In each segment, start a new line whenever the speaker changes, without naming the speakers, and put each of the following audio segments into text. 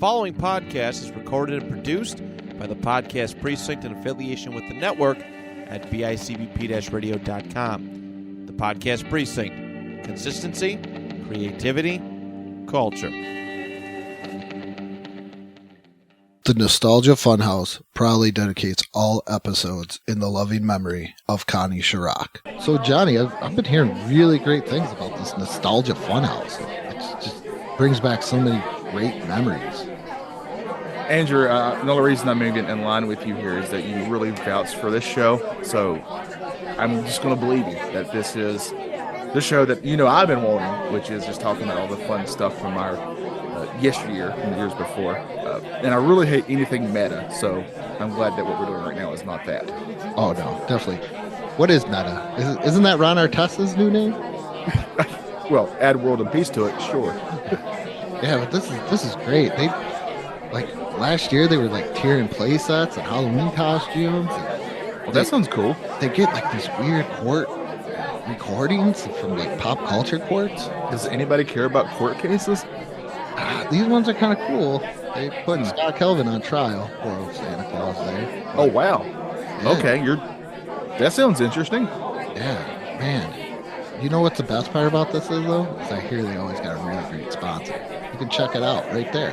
following podcast is recorded and produced by the Podcast Precinct in affiliation with the network at bicbp-radio.com. The Podcast Precinct. Consistency, creativity, culture.
The Nostalgia Funhouse proudly dedicates all episodes in the loving memory of Connie Chirac. So, Johnny, I've been hearing really great things about this Nostalgia Funhouse. It just brings back so many great memories.
Andrew, the only reason I'm moving in line with you here is that you really vouched for this show. So I'm just going to believe you that this is the show that I've been wanting, which is just talking about all the fun stuff from our yesteryear and the years before. And I really hate anything meta, so I'm glad that what we're doing right now is not that.
Oh, no, definitely. What is meta? Isn't that Ron Artest's new name?
Well, add world and peace to it, sure.
Yeah, but this is great. They, last year they were tearing play sets and Halloween costumes.
Well, that sounds cool.
They get these weird court recordings from pop culture courts.
Does anybody care about court cases?
These ones are kind of cool. They put Scott Kelvin on trial. Poor Santa Claus there.
Oh, wow.
Yeah.
Okay, that sounds interesting.
Yeah, man. You know what's the best part about this is, though? Is I hear they always got a really great sponsor. You can check it out right there.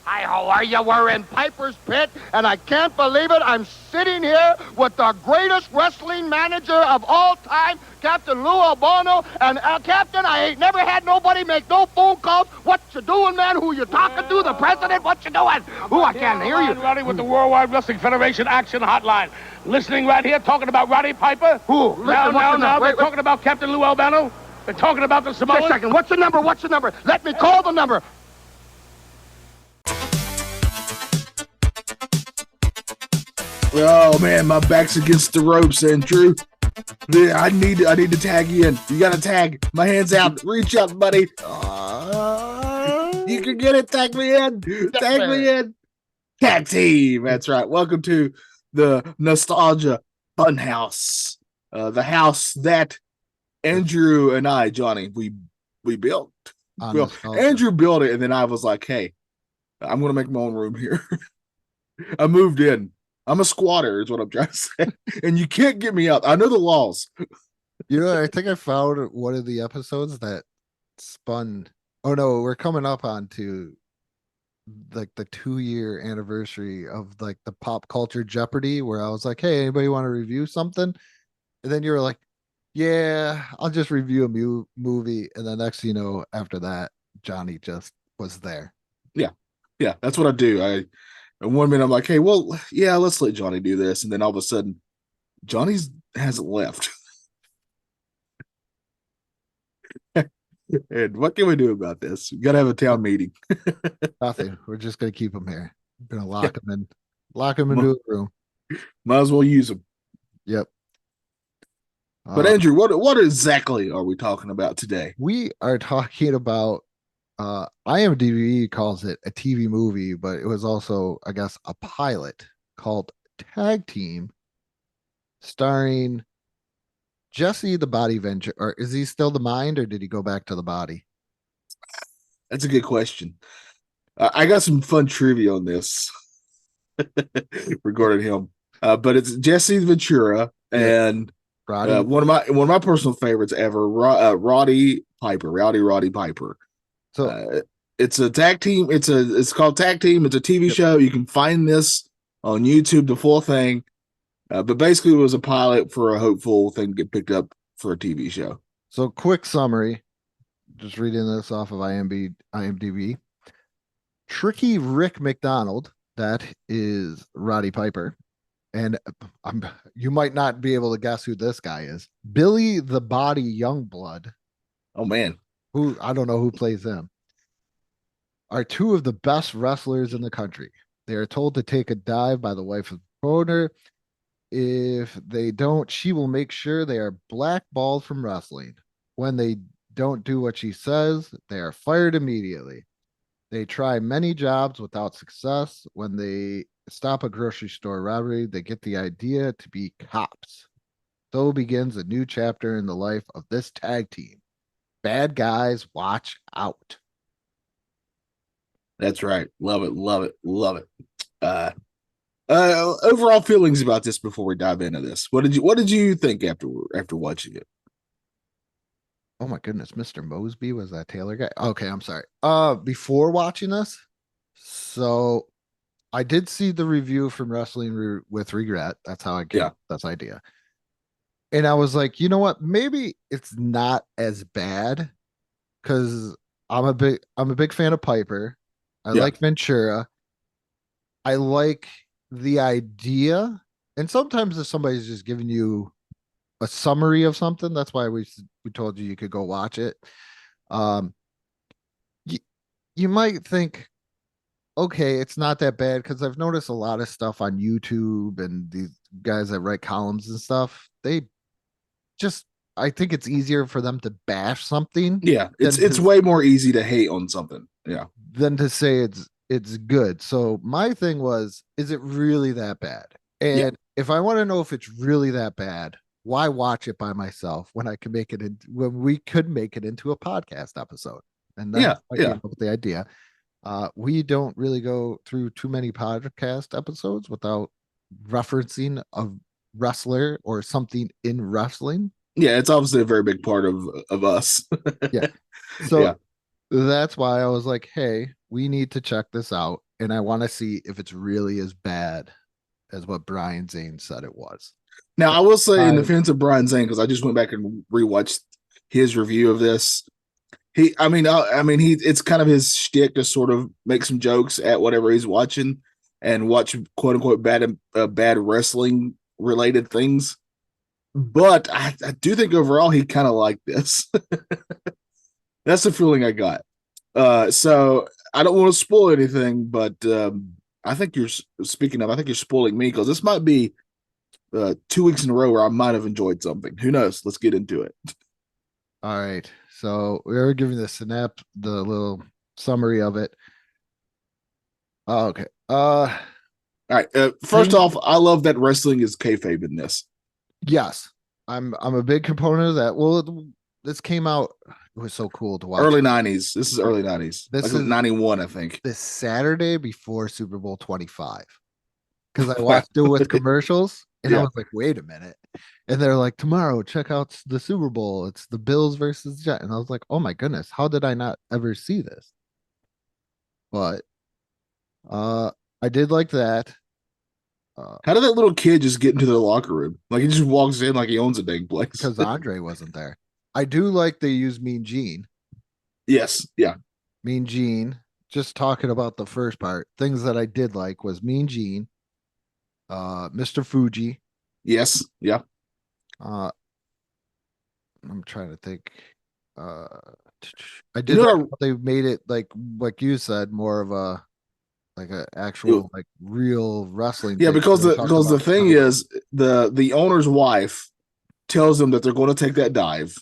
Hi, how are you? We're in Piper's Pit, and I can't believe it. I'm sitting here with the greatest wrestling manager of all time, Captain Lou Albano. And, Captain, I ain't never had nobody make no phone calls. What you doing, man? Who you talking to? The president? What you doing? Ooh, I can't hear you.
Roddy with the Worldwide Wrestling Federation Action Hotline. Listening right here, talking about Roddy Piper.
Who?
Now, they're talking about Captain Lou Albano. They're talking about the Samoans.
Just a second. What's the number? Let me call the number.
Oh man, my back's against the ropes, Andrew. I need to tag you in. You gotta tag. My hand's out. Reach out, buddy. You can get it. Tag me in. Tag me in. Tag team. That's right. Welcome to the Nostalgia Funhouse. The house that Andrew and I, Johnny, we built. Well, Andrew built it, and then I was like, hey, I'm gonna make my own room here. I moved in. I'm a squatter is what I'm trying to say. And you can't get me out. I know the laws.
I think I found one of the episodes that spun. Oh, no, we're coming up on to the 2-year anniversary of the Pop Culture Jeopardy, where I was like, hey, anybody want to review something? And then you were like, yeah, I'll just review a movie. And the next thing you know, after that, Johnny just was there.
Yeah, that's what I do. And one minute I'm like, hey, well, yeah, let's let Johnny do this. And then all of a sudden, Johnny hasn't left. And what can we do about this? We got to have a town meeting.
Nothing. We're just going to keep him here. We're going to lock him into a room.
Might as well use him.
Yep.
But Andrew, what exactly are we talking about today?
We are talking about IMDb calls it a TV movie, but it was also, I guess, a pilot called Tag Team, starring Jesse the Body Ventura. Or is he still the Mind, or did he go back to the Body?
That's a good question. I got some fun trivia on this regarding him, but it's Jesse Ventura and
Roddy.
one of my personal favorites ever, Roddy Piper. So it's a tag team. It's called Tag Team. It's a TV show. You can find this on YouTube, the full thing. But basically, it was a pilot for a hopeful thing to get picked up for a TV show.
So, quick summary. Just reading this off of IMDb. Tricky Rick McDonald, that is Roddy Piper. And you might not be able to guess who this guy is. Billy the Body Youngblood.
Oh, man.
Who I don't know who plays them, are two of the best wrestlers in the country. They are told to take a dive by the wife of the promoter. If they don't, she will make sure they are blackballed from wrestling. When they don't do what she says, they are fired immediately. They try many jobs without success. When they stop a grocery store robbery, they get the idea to be cops. So begins a new chapter in the life of this tag team. Bad guys, watch out.
That's right. Love it. Love it. Love it. Overall feelings about this before we dive into this. What did you think after watching it?
Oh my goodness, Mr. Mosby was that Taylor guy? Okay, I'm sorry. Before watching this, so I did see the review from with Regret. That's how I came up with this idea. And I was like, you know what? Maybe it's not as bad because I'm a big fan of Piper. I like Ventura. I like the idea. And sometimes if somebody's just giving you a summary of something, that's why we told you could go watch it. You might think, okay, it's not that bad because I've noticed a lot of stuff on YouTube and these guys that write columns and stuff. They just, I think it's easier for them to bash something.
Yeah, it's way more easy to hate on something. Yeah,
than to say it's good. So my thing was, is it really that bad? And if I want to know if it's really that bad, why watch it by myself when I can make it when we could make it into a podcast episode? And that's I came up with the idea. We don't really go through too many podcast episodes without referencing a wrestler or something in wrestling.
Yeah, it's obviously a very big part of us.
Yeah. So that's why I was like, hey, we need to check this out. And I want to see if it's really as bad as what Brian Zane said it was.
Now, I will say in defense of Brian Zane, because I just went back and rewatched his review of this. It's kind of his shtick to sort of make some jokes at whatever he's watching and watch quote unquote bad wrestling related things. But I do think overall he kind of liked this. That's the feeling I got. So I don't want to spoil anything, but I think you're spoiling me because this might be 2 weeks in a row where I might have enjoyed something. Who knows? Let's get into it.
All right. So we are giving the little summary of it. Oh, okay. All
right. First off, I love that wrestling is kayfabe in this.
Yes, I'm a big component of that. Well, this came out. It was so cool to watch.
Early 90s. This is early 90s. This is 91, I think.
This Saturday before Super Bowl 25. Because I watched it with commercials and I was like, wait a minute. And they're like, tomorrow, check out the Super Bowl. It's the Bills versus Jets. And I was like, oh my goodness, how did I not ever see this? But I did like that.
How did that little kid just get into the locker room? Like he just walks in like he owns a dang place.
Because Andre wasn't there. I do like they use Mean Gene.
Yes, yeah.
Mean Gene. Just talking about the first part, things that I did like was Mean Gene, Mr. Fuji.
Yes, yeah.
I'm trying to think. I did like they made it like you said, more of a like an actual like real wrestling.
Yeah, because the thing is the owner's wife tells them that they're going to take that dive.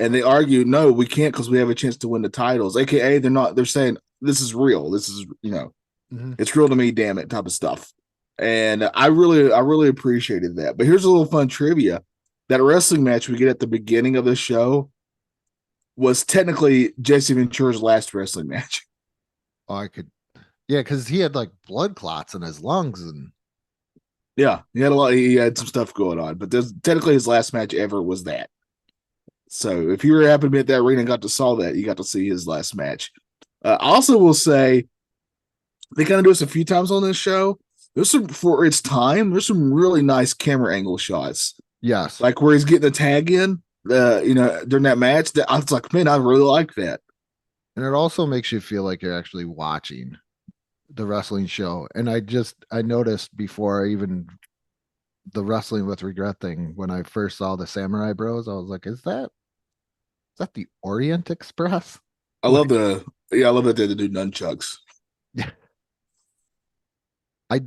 And they argue, no, we can't because we have a chance to win the titles. AKA, they're saying this is real. This is, it's real to me, damn it, type of stuff. And I really appreciated that. But here's a little fun trivia. That wrestling match we get at the beginning of the show was technically Jesse Ventura's last wrestling match.
Oh, because he had like blood clots in his lungs and
he had some stuff going on. But technically his last match ever was that. So if you were happen to be at that arena and got to saw that, you got to see his last match. I also will say they kind of do this a few times on this show. There's some for its time. There's some really nice camera angle shots.
Yes,
like where he's getting the tag in, during that match. That I was like, man, I really like that.
And it also makes you feel like you're actually watching the wrestling show. And I noticed before even the Wrestling with Regret thing when I first saw the Samurai Bros, I was like, is that the Orient Express?
I love that they do nunchucks.
Yeah. I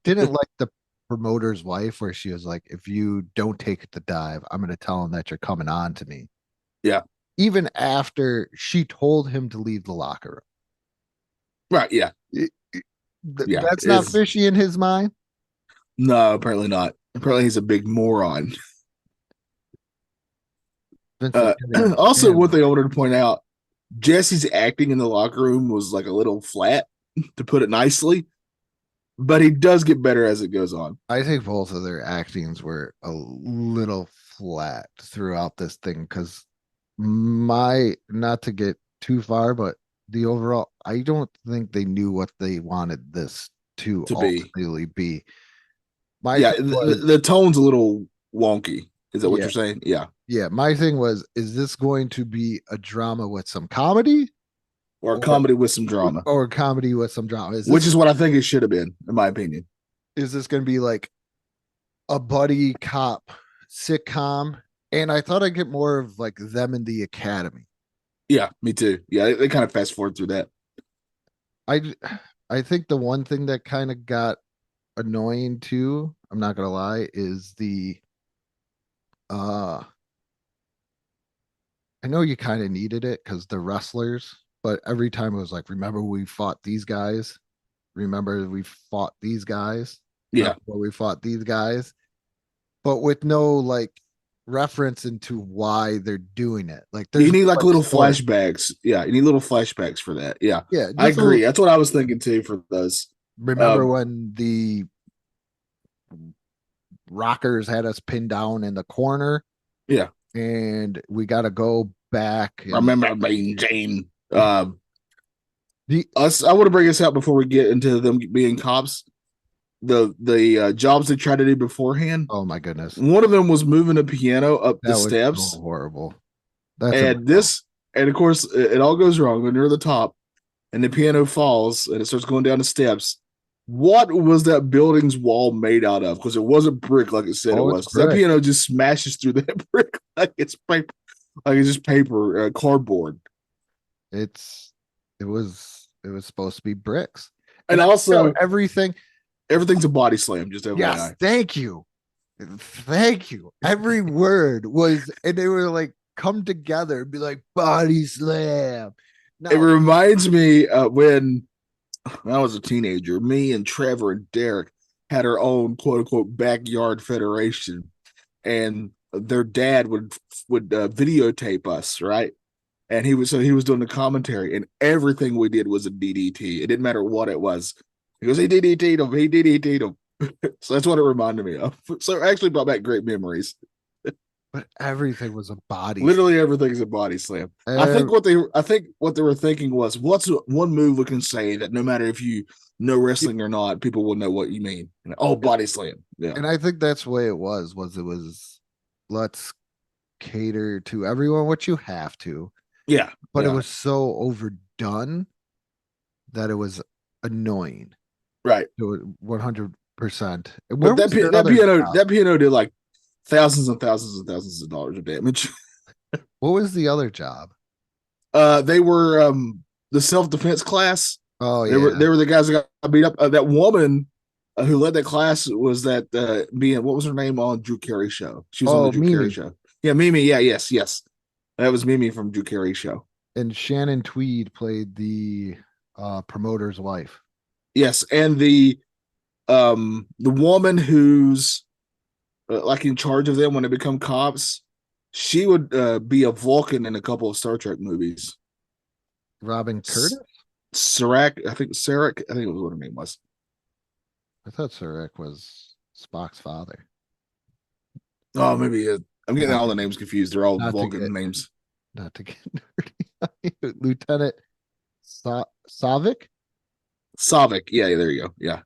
didn't like the promoter's wife where she was like, if you don't take the dive, I'm going to tell him that you're coming on to me.
Yeah.
Even after she told him to leave the locker room.
Right. Yeah.
That's not fishy in his mind.
No, apparently not. Apparently he's a big moron. Also, one thing I wanted to point out, Jesse's acting in the locker room was like a little flat, to put it nicely, but he does get better as it goes on.
I think both of their actings were a little flat throughout this thing because not to get too far, but the overall, I don't think they knew what they wanted this to
be.
ultimately be. My
Yeah,
thing was,
the tone's a little wonky. Is that what
Yeah.
you're saying? Yeah.
yeah, my thing was, is this going to be a drama with some comedy
Or a
Or-
comedy with some drama,
or a comedy with some drama?
which is what I think it should have been, in my opinion.
Is this going to be like a buddy cop sitcom? And I thought I'd get more of like them in the academy.
Yeah, me too. Yeah, they kind of fast forward through that.
I think the one thing that kind of got annoying too, I'm not gonna lie, is the I know you kind of needed it because the wrestlers, but every time it was like, remember we fought these guys, remember we fought these guys,
Yeah,
we fought these guys, but with no like reference into why they're doing it. Like there's
you need like little
story.
flashbacks. Yeah, you need little flashbacks for that. Yeah,
Yeah,
I
just a
agree.
little-
That's what I was thinking too for those.
Remember when the Rockers had us pinned down in the corner?
Yeah,
And we got to go back.
I remember being Jane.
The
I want to bring this out before we get into them being cops. The jobs they tried to do beforehand.
oh my goodness,
One of them was moving a piano up
that
the
was
steps,
so horrible. That's
and of course, it all goes wrong when you're at the top, and the piano falls and it starts going down the steps. What was that building's wall made out of? Because it wasn't brick like it said it
Oh,
was.
it's
'Cause that
brick.
piano just smashes through that brick like it's paper, like it's just paper, cardboard.
it was supposed to be bricks.
And
I
also,
know everything.
everything's a body slam. Just FYI.
Yes, thank you. Every word was, and they were like come together and be like body slam. No,
It reminds me when I was a teenager, me and Trevor and Derek had our own quote unquote backyard federation, and their dad would videotape us, right? And he was doing the commentary, and everything we did was a DDT. It didn't matter what it was. He goes, he DDT'd him, he DDT'd him. So that's what it reminded me of. So it actually brought back great memories.
but everything was a body.
Literally everything's a body slam. I think what they were thinking was, what's one move we can say that no matter if you know wrestling or not, people will know what you mean. And, oh, body slam. Yeah.
And I think that's the way it was let's cater to everyone what you have to.
Yeah.
But
yeah.
it was so overdone that it was annoying.
Right.
100%.
But that piano did like thousands and thousands and thousands of dollars of damage.
What was the other job?
They were the self-defense class.
Oh
They
yeah.
were the guys that got beat up. That woman who led that class was that what was her name on Drew Carey show? She was on the Drew
Mimi.
Carey show. Yeah, Mimi. Yeah, yes. That was Mimi from Drew Carey show.
And Shannon Tweed played the promoter's wife.
Yes, and the woman who's like in charge of them when they become cops, she would be a Vulcan in a couple of Star Trek movies.
Robin Curtis?
Sarek, I think it was what her name was.
I thought Sarek was Spock's father.
Oh, maybe I'm getting all the names confused. They're all
Not to
Vulcan
get-
names.
Not to get nerdy. Lieutenant Savick?
Savick. Yeah, there you go. Yeah.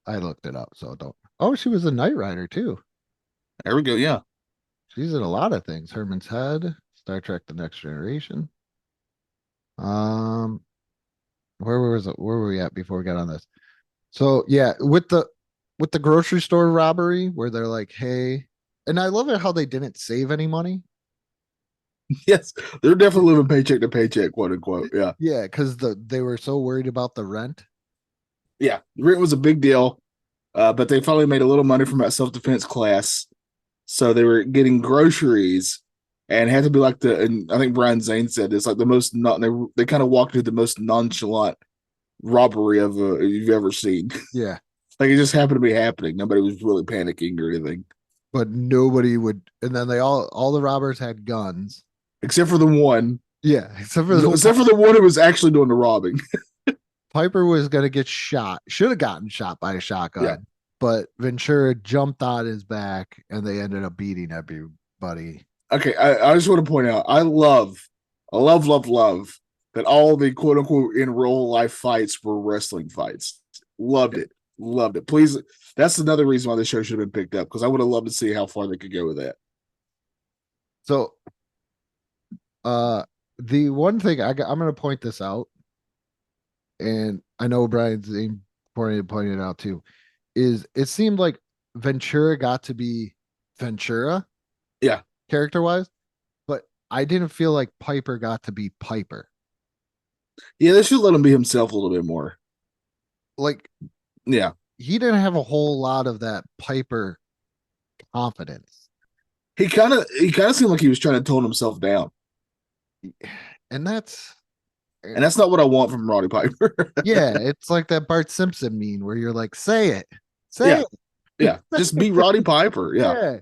I looked it up, so don't. Oh, she was a Knight Rider too.
There we go. Yeah.
She's in a lot of things. Herman's Head, Star Trek: The Next Generation. Where were we at before we got on this? So yeah, with the grocery store robbery where they're like, hey, and I love it how they didn't save any money.
Yes. They're definitely living paycheck to paycheck, quote unquote. Yeah.
Yeah, because they were so worried about the rent.
Yeah. Rent was a big deal. But they finally made a little money from that self-defense class. So they were getting groceries and had to be like and I think Brian Zane said it's like the most they kind of walked through the most nonchalant robbery of you've ever seen.
Yeah.
Like it just happened to be happening. Nobody was really panicking or anything.
But nobody would, and then all the robbers had guns.
Except for the one
Yeah, except for
the one who was actually doing the robbing.
Piper was gonna get shot. Should have gotten shot by a shotgun.
Yeah.
But Ventura jumped on his back, and they ended up beating everybody.
Okay, I just want to point out, I love that all the quote unquote in real life fights were wrestling fights. Loved it. Please, that's another reason why the show should have been picked up, because I would have loved to see how far they could go with that.
So, the one thing I'm going to point this out, and I know Brian's pointing it out too, is it seemed like Ventura got to be Ventura,
Yeah,
character wise, but I didn't feel like Piper got to be Piper.
Yeah, they should let him be himself a little bit more.
Like,
yeah,
he didn't have a whole lot of that Piper confidence.
He kind of seemed like he was trying to tone himself down.
And that's
not what I want from Roddy Piper.
Yeah, it's like that Bart Simpson meme where you're like, say it. Say it.
Yeah. Just be Roddy Piper. Yeah.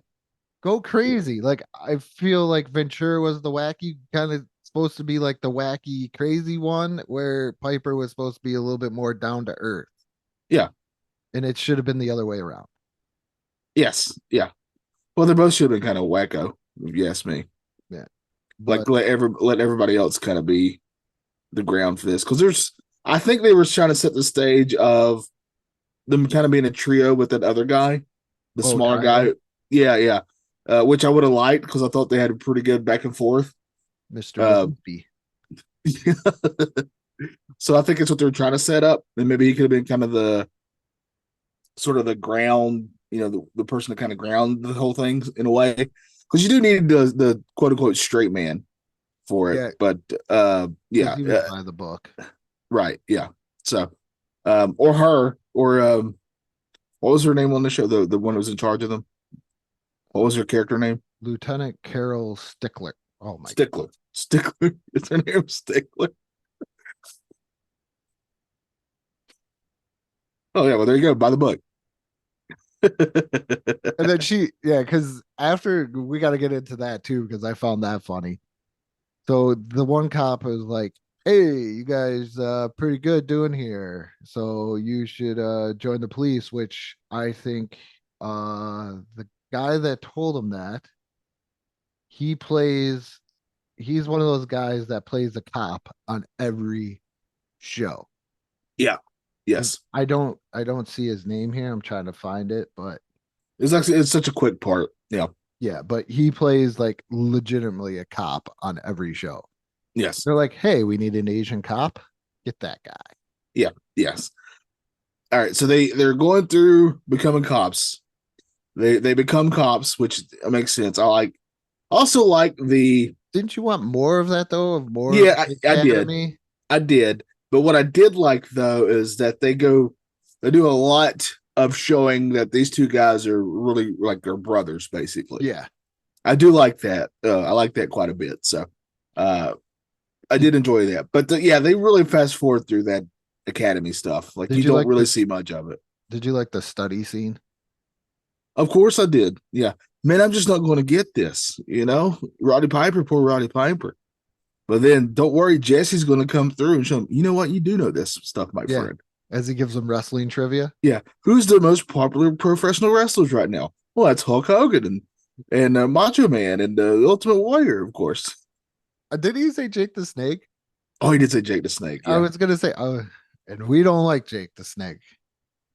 Go crazy. Like, I feel like Ventura was the wacky, kind of supposed to be like the wacky, crazy one, where Piper was supposed to be a little bit more down to earth.
Yeah.
And it should have been the other way around.
Yes. Yeah. Well, they both should have been kind of wacko, if you ask me.
Yeah.
Like, let everybody else kind of be the ground for this. Because I think they were trying to set the stage of them kind of being a trio with that other guy, the smaller guy. Yeah. Which I would have liked, because I thought they had a pretty good back and forth.
Mr. Loopy.
So I think it's what they're trying to set up. And maybe he could have been kind of the sort of the ground, the person to kind of ground the whole thing in a way. Because you do need the quote unquote straight man for it. Yeah. But
he was by the book.
Right. Yeah. So or her, or what was her name on the show? The one who was in charge of them. What was her character name?
Lieutenant Carol Stickler. Oh my
God. Stickler. Is her name Stickler? Oh yeah, well there you go. By the book.
And then because after, we got to get into that too, because I found that funny. So the one cop was like, hey, you guys pretty good doing here, so you should join the police, which I think the guy that told him that, he's one of those guys that plays a cop on every show.
Yeah. Yes.
I don't see his name here. I'm trying to find it, but
it's such a quick part. Yeah.
Yeah, but he plays like legitimately a cop on every show.
Yes.
They're like, hey, we need an Asian cop. Get that guy.
Yeah. Yes. All right. So they're going through becoming cops. They become cops, which makes sense. Also like the.
Didn't you want more of that though?
Yeah, I did. But what I did like though is that they do a lot of showing that these two guys are really like their brothers, basically.
Yeah.
I do like that. I like that quite a bit. So I did enjoy that. But they really fast forward through that academy stuff. Like, you don't really see much of it.
Did you like the study scene?
Of course I did. Yeah. Man, I'm just not going to get this, Roddy Piper, poor Roddy Piper. But then don't worry, Jesse's going to come through and show him, you know what? You do know this stuff, my friend.
As he gives them wrestling trivia.
Yeah. Who's the most popular professional wrestlers right now? Well, that's Hulk Hogan and Macho Man and the Ultimate Warrior, of course.
Did he say Jake the Snake?
Oh, he did say Jake the Snake. Yeah.
I was going to say, and we don't like Jake the Snake.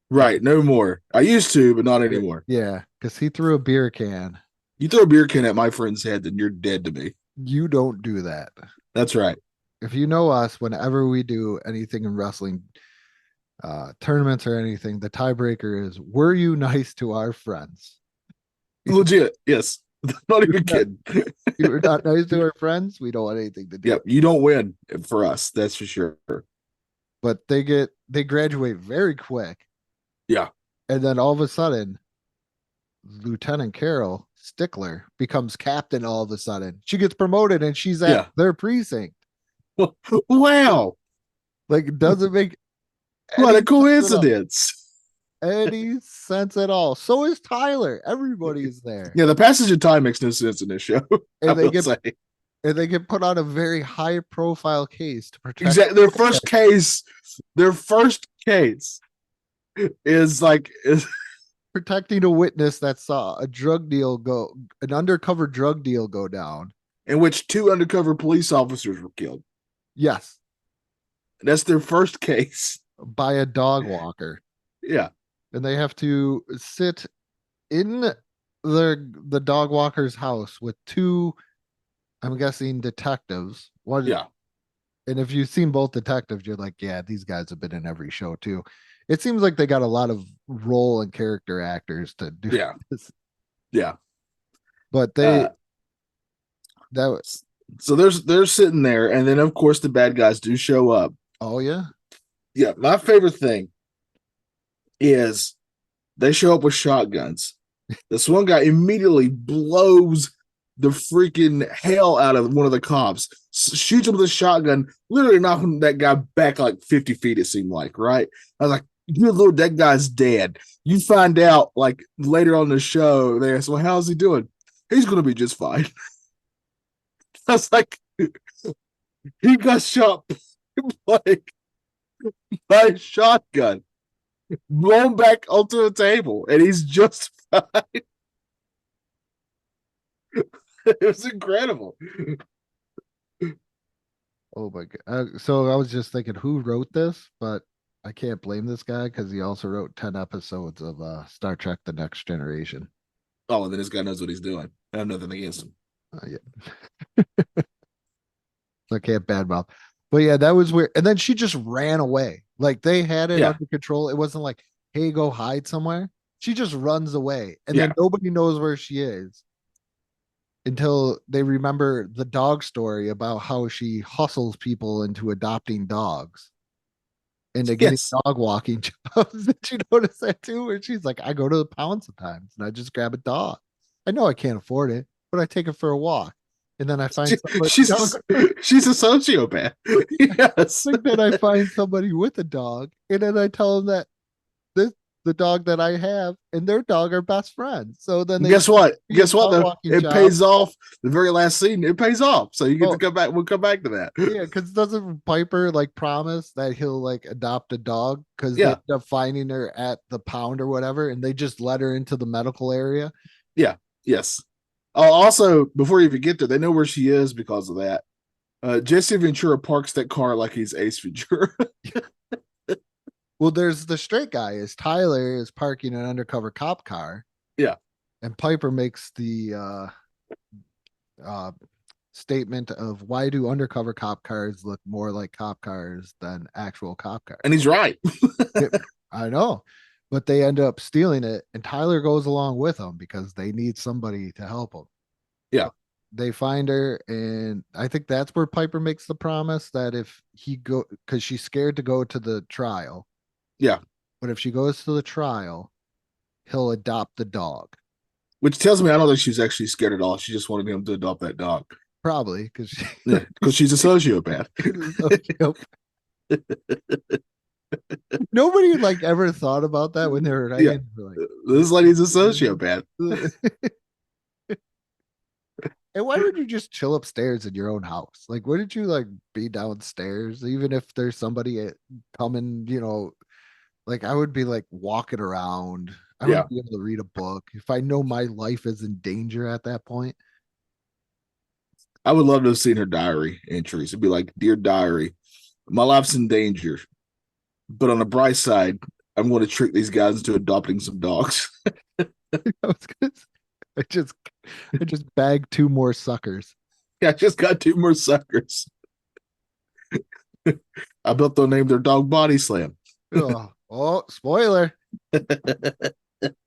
Right. No more. I used to, but not anymore.
Yeah. Because he threw a beer can.
You throw a beer can at my friend's head, then you're dead to me.
You don't do that.
That's right.
If you know us, whenever we do anything in wrestling, tournaments or anything, the tiebreaker is, were you nice to our friends?
Legit. Yes. Not even kidding.
You were not nice to our friends, we don't want anything to do.
Yep. You don't win for us. That's for sure.
But they graduate very quick.
Yeah.
And then all of a sudden, Lieutenant Carol Stickler becomes captain all of a sudden. She gets promoted and she's at their precinct.
Wow.
Like, it doesn't make
what a coincidence.
Any sense at all. So is Tyler. Everybody is there.
Yeah, the passage of time makes no sense in this show.
And and they get put on a very high profile case to protect.
Exactly. Their first case is
protecting a witness that saw an undercover drug deal go down.
in which 2 undercover police officers were killed.
Yes,
That's their first case.
by a dog walker.
Yeah.
And they have to sit in the dog walker's house with 2, I'm guessing, detectives. One,
Yeah.
and if you've seen both detectives, you're like, yeah, these guys have been in every show too. It seems like they got a lot of role and character actors to do this.
Yeah.
But that was,
so they're sitting there, and then of course the bad guys do show up.
oh yeah.
Yeah, my favorite thing is they show up with shotguns. This one guy immediately blows the freaking hell out of one of the cops, shoots him with a shotgun, literally knocking that guy back like 50 feet, it seemed like, right? I was like, good Lord, that guy's dead. You find out like later on the show, they ask, well, how's he doing? He's going to be just fine. I was like, he got shot like by a shotgun, blown back onto a table, and he's just fine. It was incredible.
Oh my god. So I was just thinking, who wrote this? But I can't blame this guy because he also wrote 10 episodes of Star Trek: The Next Generation.
Oh, and then this guy knows what he's doing. I have nothing against him.
Yeah. So I can't badmouth. But yeah, that was weird. And then she just ran away. Like they had it under control. It wasn't like, hey, go hide somewhere. She just runs away. And then nobody knows where she is until they remember the dog story about how she hustles people into adopting dogs and to getting dog walking jobs. Did you notice that too? Where she's like, I go to the pound sometimes and I just grab a dog. I know I can't afford it, but I take it for a walk. And then I find
she's a sociopath. Yes.
And then I find somebody with a dog, and then I tell them that the dog that I have and their dog are best friends. So then
guess what? It pays off. The very last scene, it pays off. So you get to come back. We'll come back to that.
Yeah, because doesn't Piper like promise that he'll like adopt a dog because they end up finding her at the pound or whatever, and they just let her into the medical area.
Yeah. Yes. Also, before you even get there, they know where she is because of that. Jesse Ventura parks that car like he's Ace Ventura.
Well, there's the straight guy. Is Tyler is parking an undercover cop car.
Yeah.
And Piper makes the statement of, why do undercover cop cars look more like cop cars than actual cop cars?
And he's right.
I know. But they end up stealing it, and Tyler goes along with them because they need somebody to help them.
Yeah.
They find her, and I think that's where Piper makes the promise that if he go, because she's scared to go to the trial.
Yeah.
But if she goes to the trial, he'll adopt the dog.
Which tells me I don't think she's actually scared at all. She just wanted him to adopt that dog.
Probably because
she's a sociopath.
Nobody like ever thought about that when they were writing. Like,
this lady's a sociopath.
And why would you just chill upstairs in your own house? Like, wouldn't you like be downstairs, even if there's somebody coming, like I would be like walking around. I would be able to read a book if I know my life is in danger at that point.
I would love to have seen her diary entries. It'd be like, dear diary, my life's in danger. But on the bright side, I'm going to trick these guys into adopting some dogs.
I just bagged 2 more suckers.
Yeah, I just got 2 more suckers. I bet they'll name their dog Body Slam.
Oh, spoiler.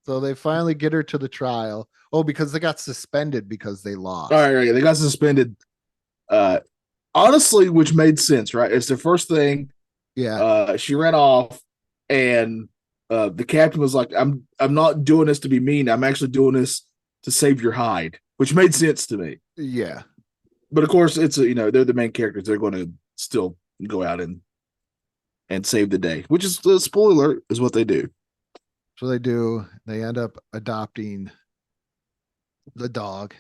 So they finally get her to the trial. Oh, because they got suspended because they lost.
All right, they got suspended. Honestly, which made sense, right? It's the first thing.
Yeah.
She ran off, and the captain was like, I'm not doing this to be mean. I'm actually doing this to save your hide, which made sense to me.
Yeah.
But of course, it's they're the main characters. They're going to still go out and save the day, which is the spoiler is what they do.
So they do. They end up adopting the dog.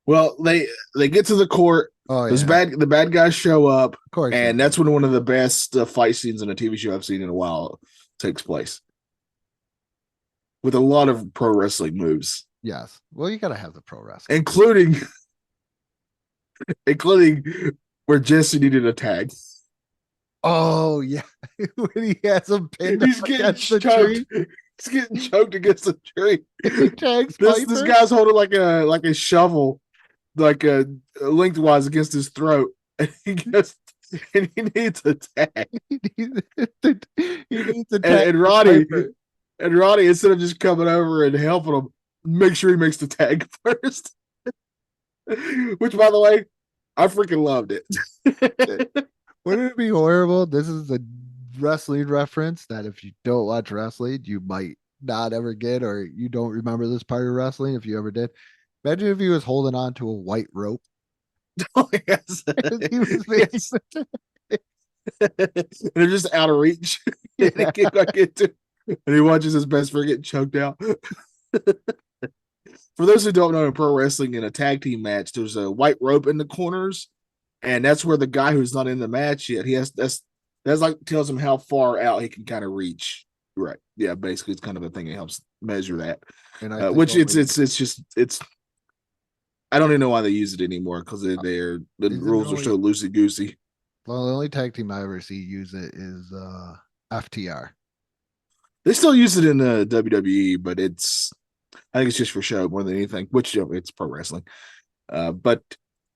Well, they get to the court.
Oh
Those
yeah,
the bad guys show up,
of course.
and that's when one of the best fight scenes in a TV show I've seen in a while takes place, with a lot of pro wrestling moves,
Yes. Well, you gotta have the pro wrestling,
including where Jesse needed a tag.
Oh yeah, when he has him pinned
He's
up
getting
against the
choked.
tree,
He's getting choked against the tree.
he tags
This
Piper.
guy's holding like a shovel, like a lengthwise against his throat, and he needs a tag.
He needs to tag
And Roddy
Piper.
and Roddy, instead of just coming over and helping him, make sure he makes the tag first. Which, by the way, I freaking loved it.
Wouldn't it be horrible? This is a wrestling reference that if you don't watch wrestling, you might not ever get, or you don't remember this part of wrestling if you ever did. Imagine if he was holding on to a white rope.
Oh, yes.
He was making
They're just out of reach.
Yeah.
They can't quite get to, and he watches his best friend get choked out. For those who don't know, in pro wrestling, in a tag team match, there's a white rope in the corners, and that's where the guy who's not in the match yet, he has that's like tells him how far out he can kind of reach. Right? Yeah, basically, it's kind of a thing that helps measure that.
And I think
Which
only-
it's just I don't even know why they use it anymore because the
Isn't
rules are
only-
so loosey goosey.
well, the only tag team I ever see use it is FTR.
They still use it in the WWE, but I think it's just for show more than anything. Which it's pro wrestling, but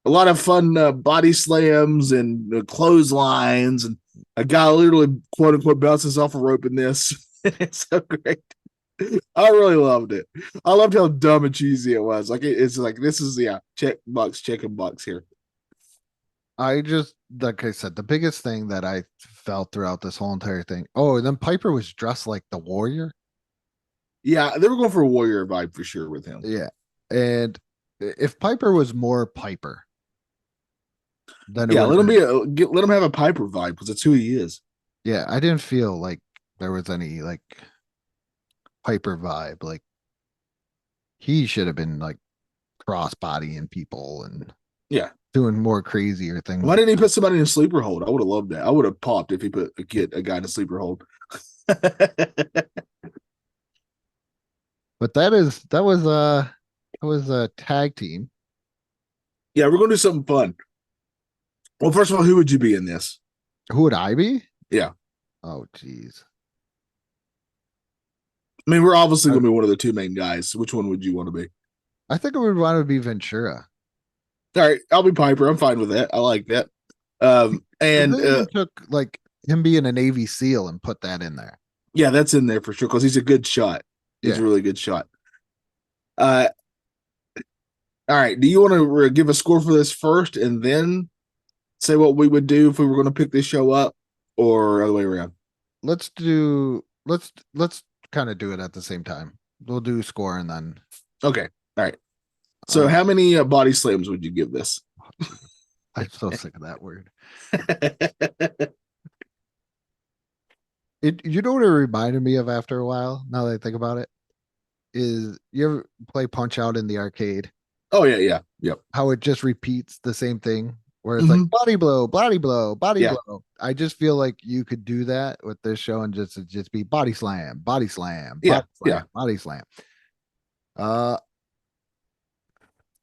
a lot of fun body slams and clotheslines, and a guy literally quote unquote bounces off a rope in this. It's so great. I really loved it. I loved how dumb and cheesy it was. Like it's like this is chicken box here.
I just, like I said, the biggest thing that I felt throughout this whole entire thing. Oh, and then Piper was dressed like the Warrior.
Yeah, they were going for a warrior vibe for sure with him.
Yeah. And if Piper was more Piper, then
Yeah, let him have a Piper vibe because it's who he is.
Yeah, I didn't feel like there was any like Piper vibe. Like he should have been like cross-bodying people and
Yeah.
doing more crazier things.
Why didn't he put somebody in a sleeper hold? I would have loved that. I would have popped if he put a guy in a sleeper hold.
But that was a tag team.
Yeah, we're gonna do something fun. Well, first of all, who would you be in this?
Who would I be?
Yeah.
Oh, geez.
I mean, we're obviously gonna be one of the two main guys. Which one would you want to be?
I think I would want to be Ventura.
All right, I'll be Piper. I'm fine with that. I like that. And
They even took like him being a Navy SEAL and put that in there.
yeah, that's in there for sure because he's a good shot. He's
Yeah.
a really good shot. All right. Do you want to give a score for this first and then say what we would do if we were going to pick this show up, or other way around?
Let's kind of do it at the same time. We'll do score and then
Okay. All right. So, how many body slams would you give this?
I'm so sick of that word.
Oh,
You know what it reminded me of after a while, now that I think about it, is you ever play Punch Out in the arcade?
yeah. Yep.
How it just repeats the same thing where it's like body blow, body blow, body
Yeah.
blow. I just feel like you could do that with this show and just be body slam, body slam,
Yeah,
body slam,
yeah.
body slam.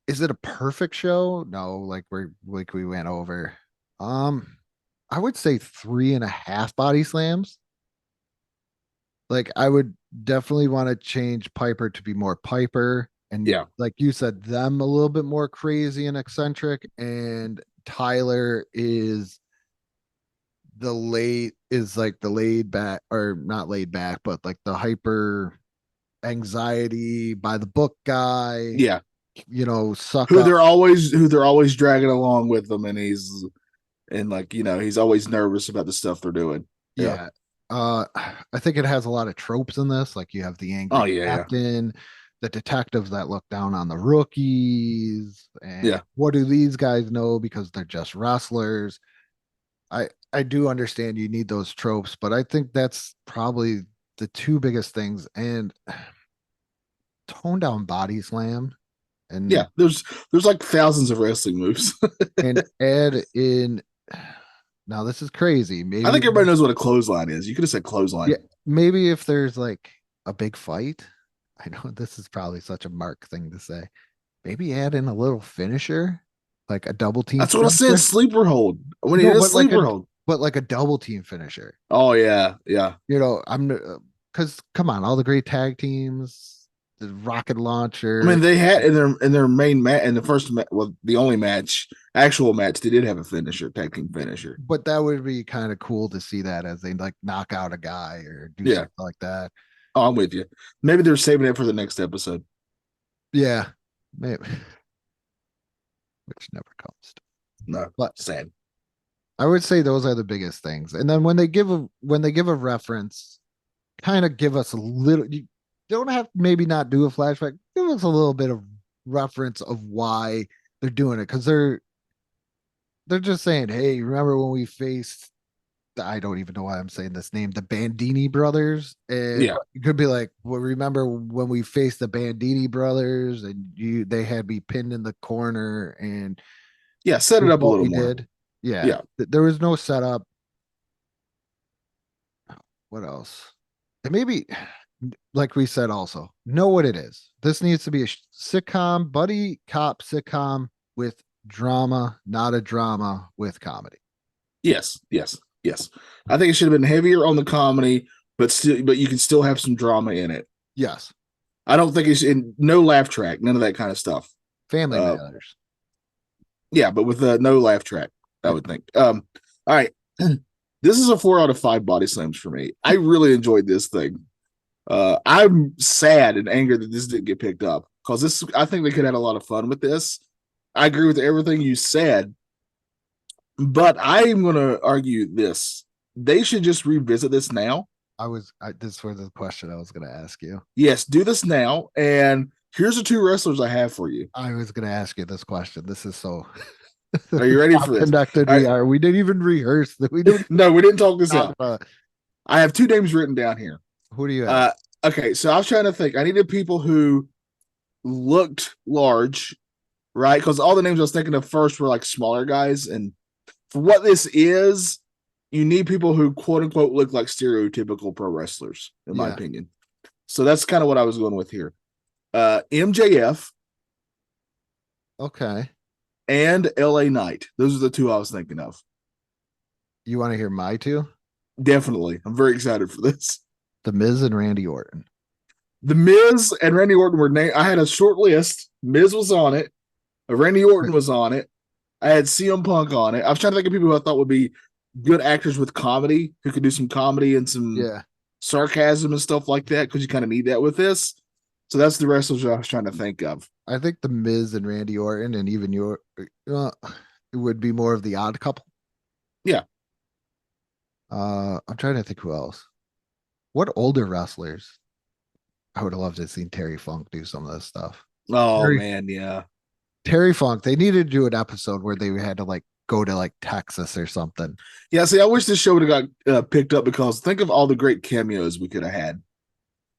Is it a perfect show? No, like we went over. I would say 3.5 body slams. Like I would definitely want to change Piper to be more Piper. And
Yeah.
like you said, them a little bit more crazy and eccentric. And Tyler is like the laid back, or not laid back, but like the hyper anxiety by the book guy.
Yeah.
You know, suck
Who
up.
they're always dragging along with them, and he's always nervous about the stuff they're doing.
Yeah. I think it has a lot of tropes in this. Like you have the angry
Oh, yeah.
captain, the detectives that look down on the rookies, and
Yeah.
what do these guys know because they're just wrestlers. I do understand you need those tropes, but I think that's probably the two biggest things. And tone down body slam And
Yeah, there's like thousands of wrestling moves.
and add in. Now this is crazy. Maybe
I think everybody knows what a clothesline is. You could have said clothesline.
Yeah, maybe if there's like a big fight. I know this is probably such a Mark thing to say. Maybe add in a little finisher, like a double team.
That's what I said.
finisher.
Sleeper hold. When he
No,
did a
but like
sleeper hold.
but like a double team finisher.
Oh yeah, yeah.
You know, I'm because come on, all the great tag teams, the rocket launcher.
I mean, they had in their main match in the first the only match, actual match, they did have a finisher, tag team finisher.
But that would be kind of cool to see that as they like knock out a guy or do
Yeah.
something like that.
Oh, I'm with you. Maybe they're saving it for the next episode.
Yeah, maybe. Which never comes.
No,
But
sad.
I would say those are the biggest things. And then when they give a reference, kind of give us a little. You don't have maybe not do a flashback. Give us a little bit of reference of why they're doing it because they're just saying, hey, remember when we faced. I don't even know why I'm saying this name, the Bandini brothers. And
Yeah.
you could be like, well, remember when we faced the Bandini brothers and they had me pinned in the corner and
Yeah, set it up a
what
little
we
more.
did. Yeah.
Yeah.
There was no setup. What else? And maybe, like we said, also know what it is. This needs to be a sitcom, buddy cop sitcom with drama, not a drama with comedy.
Yes. I think it should have been heavier on the comedy, but you can still have some drama in it.
Yes.
I don't think it's in no laugh track, none of that kind of stuff.
Family Matters.
Yeah, but with no laugh track, I would think. All right. This is a 4 out of 5 body slams for me. I really enjoyed this thing. I'm sad and angry that this didn't get picked up because I think they could have had a lot of fun with this. I agree with everything you said, but I'm going to argue this. They should just revisit this now.
This was the question I was going to ask you.
Yes, do this now. And here's the 2 wrestlers I have for you.
I was going to ask you this question. This is so.
Are you ready for this?
Conducted we are. We didn't even rehearse that. We didn't.
No, we didn't talk this out.
About.
I have 2 names written down here.
Who do you have?
Okay, so I was trying to think. I needed people who looked large, right? Because all the names I was thinking of first were like smaller guys. And for what this is, you need people who quote unquote look like stereotypical pro wrestlers, in my opinion. So that's kind of what I was going with here. MJF.
Okay.
And LA Knight. Those are the 2 I was thinking of.
You want to hear my 2?
Definitely. I'm very excited for this.
The Miz and Randy Orton.
The Miz and Randy Orton were named. I had a short list. Miz was on it. Randy Orton was on it. I had CM Punk on it. I was trying to think of people who I thought would be good actors with comedy, who could do some comedy and some sarcasm and stuff like that, because you kind of need that with this. So that's the wrestlers I was trying to think of.
I think the Miz and Randy Orton, and even it would be more of the odd couple.
Yeah.
I'm trying to think who else. What older wrestlers? I would have loved to have seen Terry Funk do some of this stuff.
Oh man, yeah.
Terry Funk. They needed to do an episode where they had to like go to like Texas or something.
Yeah. See, I wish this show would have got picked up because think of all the great cameos we could have had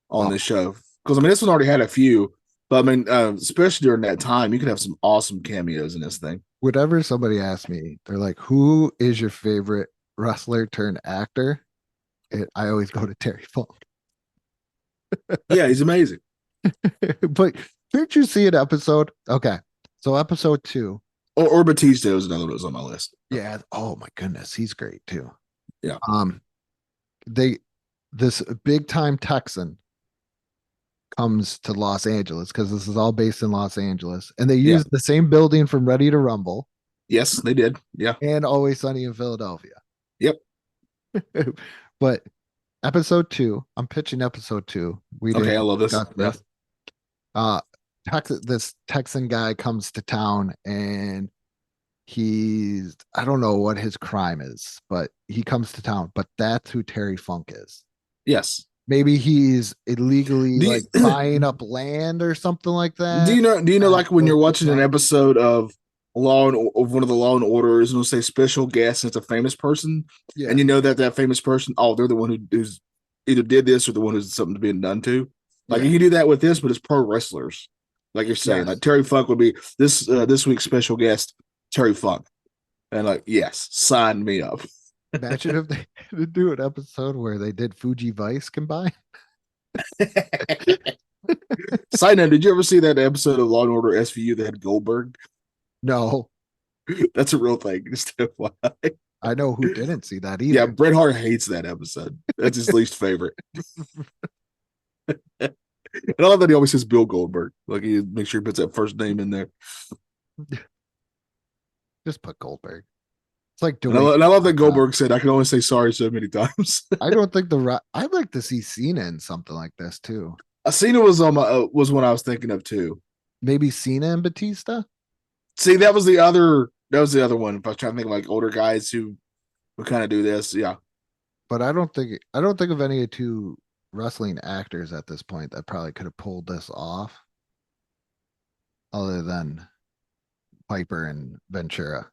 on this show. Because I mean, this one already had a few, but I mean, especially during that time, you could have some awesome cameos in this thing.
Whenever somebody asks me, they're like, "Who is your favorite wrestler turned actor?" I always go to Terry Funk.
Yeah, he's amazing.
But didn't you see an episode? Okay, so episode 2.
Or Batista was another one that was on my list.
Yeah. Oh my goodness, he's great too.
Yeah.
This big time Texan comes to Los Angeles because this is all based in Los Angeles, and they use the same building from Ready to Rumble.
Yes, they did. Yeah.
And Always Sunny in Philadelphia.
Yep.
But episode 2, I'm pitching episode 2.
I love this.
Yeah. This Texan guy comes to town and I don't know what his crime is, but he comes to town, but that's who Terry Funk is.
Yes.
Maybe he's illegally buying up land or something like that.
Do you know like when you're watching an episode of one of the Law and Orders, and it'll say special guest, and it's a famous person, and you know that famous person, they're the one who's either did this or the one who's something being done to. Like you can do that with this, but it's pro wrestlers. Like you're saying,
Yes.
like Terry Funk would be this week's special guest, Terry Funk. And like, yes, sign me up.
Imagine if they would do an episode where they did Fuji Vice combined.
Side note, did you ever see that episode of Law and Order SVU that had Goldberg?
No,
That's a real thing. Just FYI.
I know who didn't see that either.
Yeah, Bret Hart hates that episode. That's his least favorite. And I love that he always says Bill Goldberg. Like he makes sure he puts that first name in there.
Just put Goldberg. It's like
And I love that Goldberg said, "I can only say sorry so many times."
I don't think I'd like to see Cena in something like this too.
Cena was on my was one I was thinking of too.
Maybe Cena and Batista.
See, that was the other one. If I was trying to think of like older guys who would kind of do this, yeah.
But I don't think of any two wrestling actors at this point that probably could have pulled this off, other than Piper and Ventura.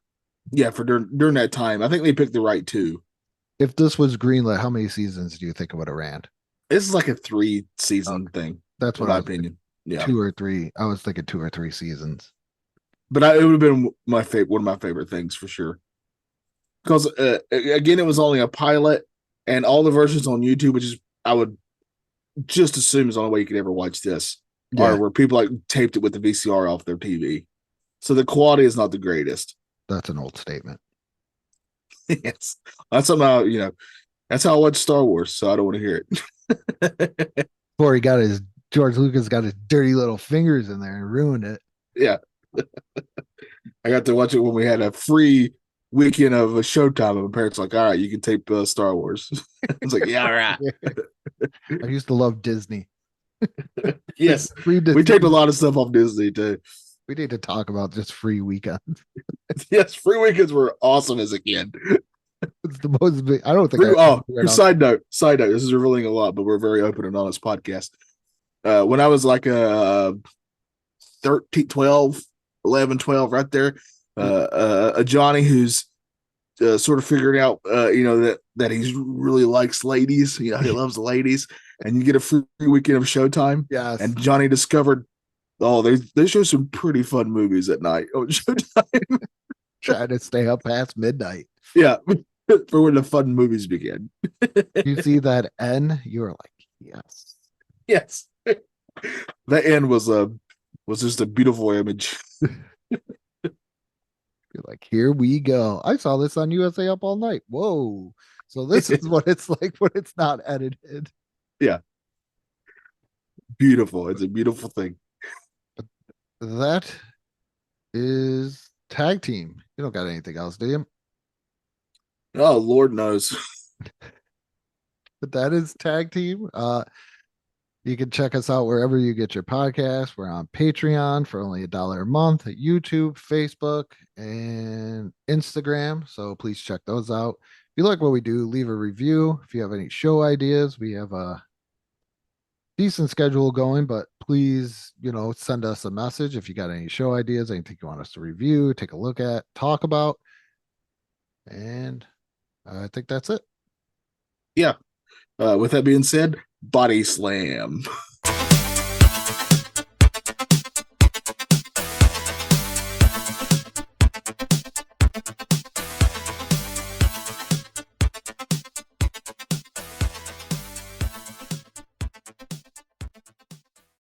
Yeah, for during that time. I think they picked the right two.
If this was greenlit, how many seasons do you think it would have ran?
This is like a 3-season thing.
That's
in
what
my
I
opinion. Yeah.
2 or 3. I was thinking 2 or 3 seasons.
But it would have been one of my favorite things for sure. Because again, it was only a pilot, and all the versions on YouTube, which is I would just assume is the only way you could ever watch this, are where people like taped it with the VCR off their TV. So the quality is not the greatest.
That's an old statement.
Yes, that's somehow that's how I watch Star Wars. So I don't want to hear it.
Before George Lucas got his dirty little fingers in there and ruined it.
Yeah. I got to watch it when we had a free weekend of a Showtime, and my parents were like, all right, you can tape Star Wars. I was like, yeah, all right.
I used to love Disney.
Yes.
Free Disney.
We taped a lot of stuff off Disney too.
We need to talk about just free weekends.
Yes, free weekends were awesome as a kid.
It's the most big. I don't think.
Side note. This is revealing a lot, but we're a very open and honest podcast. When I was like 13, 12, 11, 12, right there, a Johnny who's sort of figuring out, that he really likes ladies. He loves the ladies, and you get a free weekend of Showtime.
Yes.
And Johnny discovered, they show some pretty fun movies at night on Showtime.
Trying to stay up past midnight.
Yeah, for when the fun movies begin.
You see that N, you were like,
Yes. That N was just a beautiful image.
You're like, here we go. I saw this on USA Up All Night. Whoa. So this is what it's like when it's not edited.
Yeah. Beautiful. It's a beautiful thing.
That is tag team. You don't got anything else, do you?
Oh, Lord knows.
But that is tag team. You can check us out wherever you get your podcast. We're on Patreon for only $1 a month, at YouTube, Facebook, and Instagram. So please check those out. If you like what we do, leave a review. If you have any show ideas, we have a decent schedule going, but please, send us a message if you got any show ideas, anything you want us to review, take a look at, talk about. And I think that's it.
Yeah. With that being said, body slam.